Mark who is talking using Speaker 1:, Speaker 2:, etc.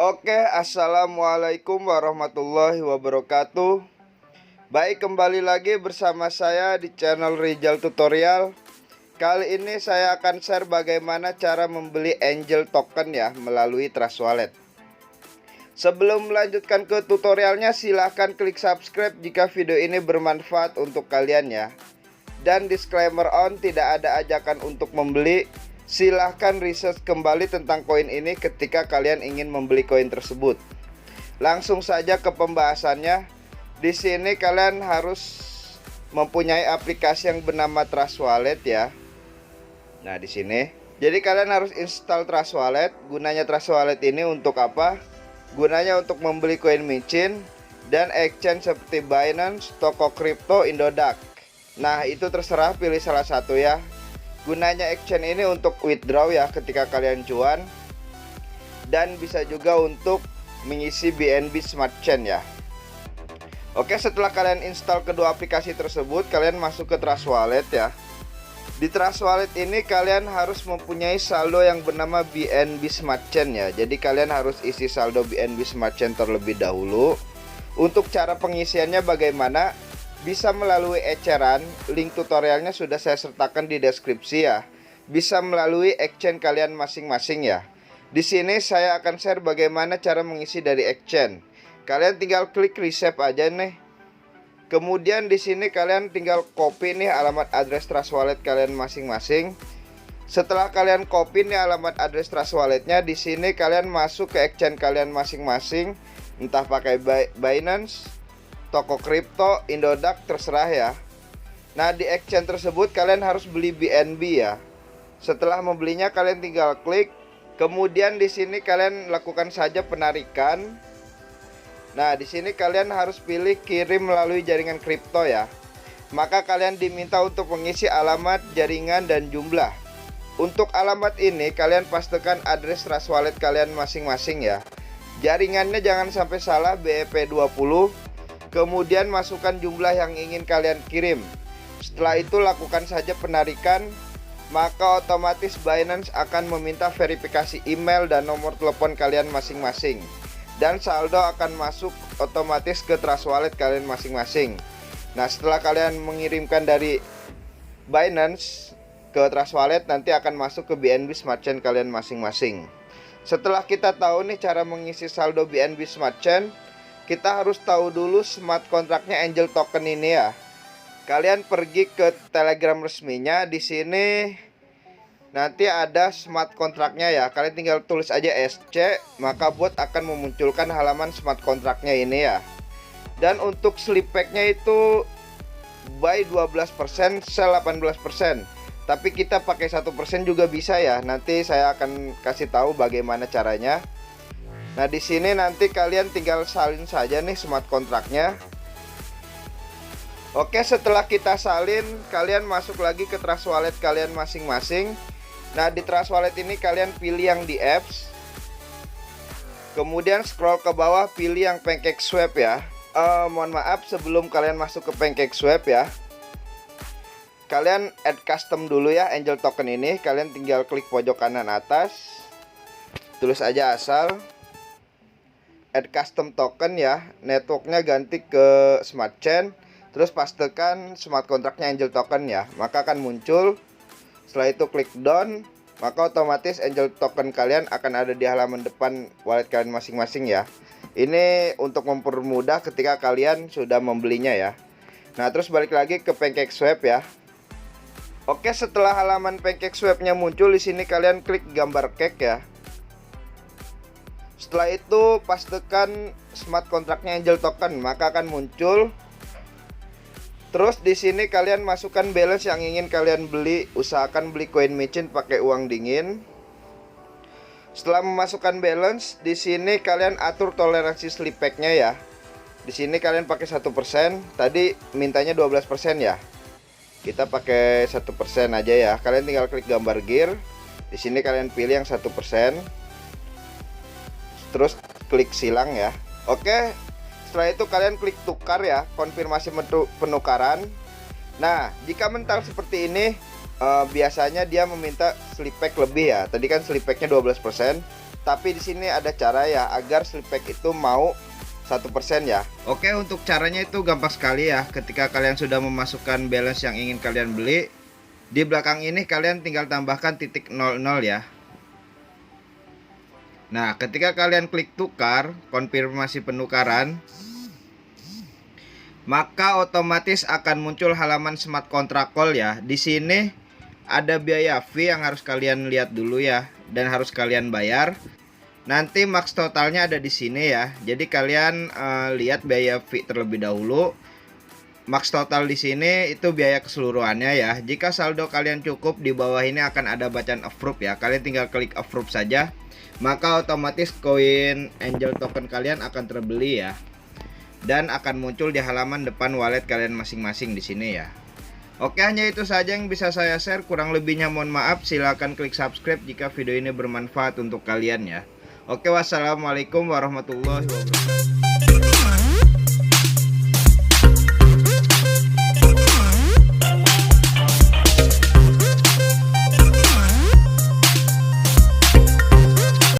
Speaker 1: Oke, assalamualaikum warahmatullahi wabarakatuh. Baik, kembali lagi bersama saya di channel Rizal Tutorial. Kali ini saya akan share bagaimana cara membeli Angel Token ya melalui Trust Wallet. Sebelum melanjutkan ke tutorialnya, silahkan klik subscribe jika video ini bermanfaat untuk kalian ya. Dan disclaimer on, tidak ada ajakan untuk membeli. Silahkan research kembali tentang koin ini ketika kalian ingin membeli koin tersebut. Langsung saja ke pembahasannya. Di sini kalian harus mempunyai aplikasi yang bernama Trust Wallet ya. Nah, di sini. Jadi kalian harus install Trust Wallet. Gunanya Trust Wallet ini untuk apa? Gunanya untuk membeli koin micin dan exchange seperti Binance, toko kripto, Indodax. Nah, itu terserah, pilih salah satu ya. Gunanya exchange ini untuk withdraw ya ketika kalian cuan, dan bisa juga untuk mengisi BNB Smart Chain ya. Oke, setelah kalian install kedua aplikasi tersebut, kalian masuk ke Trust Wallet ya. Di Trust Wallet ini kalian harus mempunyai saldo yang bernama BNB Smart Chain ya. Jadi kalian harus isi saldo BNB Smart Chain terlebih dahulu. Untuk cara pengisiannya bagaimana? Bisa melalui eceran, link tutorialnya sudah saya sertakan di deskripsi ya. Bisa melalui exchange kalian masing-masing ya. Di sini saya akan share bagaimana cara mengisi dari exchange. Kalian tinggal klik receive aja nih. Kemudian di sini kalian tinggal copy nih alamat address Trust Wallet kalian masing-masing. Setelah kalian copy nih alamat address Trust Walletnya, di sini kalian masuk ke exchange kalian masing-masing, entah pakai Binance, toko kripto, Indodax, terserah ya. Nah, di exchange tersebut kalian harus beli BNB ya. Setelah membelinya kalian tinggal klik. Kemudian di sini kalian lakukan saja penarikan. Nah, di sini kalian harus pilih kirim melalui jaringan kripto ya. Maka kalian diminta untuk mengisi alamat, jaringan, dan jumlah. Untuk alamat ini kalian pastikan address Trust Wallet kalian masing-masing ya. Jaringannya jangan sampai salah, BEP20. Kemudian masukkan jumlah yang ingin kalian kirim. Setelah itu lakukan saja penarikan. Maka otomatis Binance akan meminta verifikasi email dan nomor telepon kalian masing-masing. Dan saldo akan masuk otomatis ke Trust Wallet kalian masing-masing. Nah, setelah kalian mengirimkan dari Binance ke Trust Wallet, nanti akan masuk ke BNB Smart Chain kalian masing-masing. Setelah kita tahu nih cara mengisi saldo BNB Smart Chain, kita harus tahu dulu smart kontraknya Angel Token ini ya. Kalian pergi ke Telegram resminya, di sini nanti ada smart kontraknya ya. Kalian tinggal tulis aja SC, maka bot akan memunculkan halaman smart kontraknya ini ya. Dan untuk slip packnya itu buy 12%, sell 18%. Tapi kita pakai 1% juga bisa ya. Nanti saya akan kasih tahu bagaimana caranya. Nah, di sini nanti kalian tinggal salin saja nih smart kontraknya. Oke, setelah kita salin, kalian masuk lagi ke Trust Wallet kalian masing-masing. Nah, di Trust Wallet ini kalian pilih yang di apps. Kemudian scroll ke bawah, pilih yang Pancake Swap ya. Mohon maaf, sebelum kalian masuk ke Pancake Swap ya, kalian add custom dulu ya Angel Token ini. Kalian tinggal klik pojok kanan atas, tulis aja asal add custom token ya. Networknya ganti ke Smart Chain. Terus pastikan smart kontraknya Angel Token ya. Maka akan muncul. Setelah itu klik done, maka otomatis Angel Token kalian akan ada di halaman depan wallet kalian masing-masing ya. Ini untuk mempermudah ketika kalian sudah membelinya ya. Nah, terus balik lagi ke Pancake Swap ya. Oke, setelah halaman Pancake Swap-nya muncul, di sini kalian klik gambar cake ya. Setelah itu pastikan smart kontraknya Angel Token, maka akan muncul. Terus di sini kalian masukkan balance yang ingin kalian beli. Usahakan beli koin micin pakai uang dingin. Setelah memasukkan balance, di sini kalian atur toleransi slip pack-nya ya. Di sini kalian pakai 1%. Tadi mintanya 12% ya. Kita pakai 1% aja ya. Kalian tinggal klik gambar gear. Di sini kalian pilih yang 1%. Terus klik silang ya. Oke. Setelah itu kalian klik tukar ya, konfirmasi penukaran. Nah, jika mental seperti ini, biasanya dia meminta slip pack lebih ya. Tadi kan slip packnya 12%. Tapi di sini ada cara ya agar Slipback itu mau 1% ya. Oke, untuk caranya itu gampang sekali ya. Ketika kalian sudah memasukkan balance yang ingin kalian beli, di belakang ini kalian tinggal tambahkan titik 00 ya. Nah, ketika kalian klik tukar, konfirmasi penukaran, maka otomatis akan muncul halaman smart contract call ya. Di sini ada biaya fee yang harus kalian lihat dulu ya, dan harus kalian bayar. Nanti max totalnya ada di sini ya. Jadi kalian lihat biaya fee terlebih dahulu. Max total di sini itu biaya keseluruhannya ya. Jika saldo kalian cukup, di bawah ini akan ada bacaan approve ya. Kalian tinggal klik approve saja. Maka otomatis koin angel token kalian akan terbeli ya. Dan akan muncul di halaman depan wallet kalian masing-masing di sini ya. Oke, hanya itu saja yang bisa saya share. Kurang lebihnya mohon maaf. Silahkan klik subscribe jika video ini bermanfaat untuk kalian ya. Oke, wassalamualaikum warahmatullahi wabarakatuh.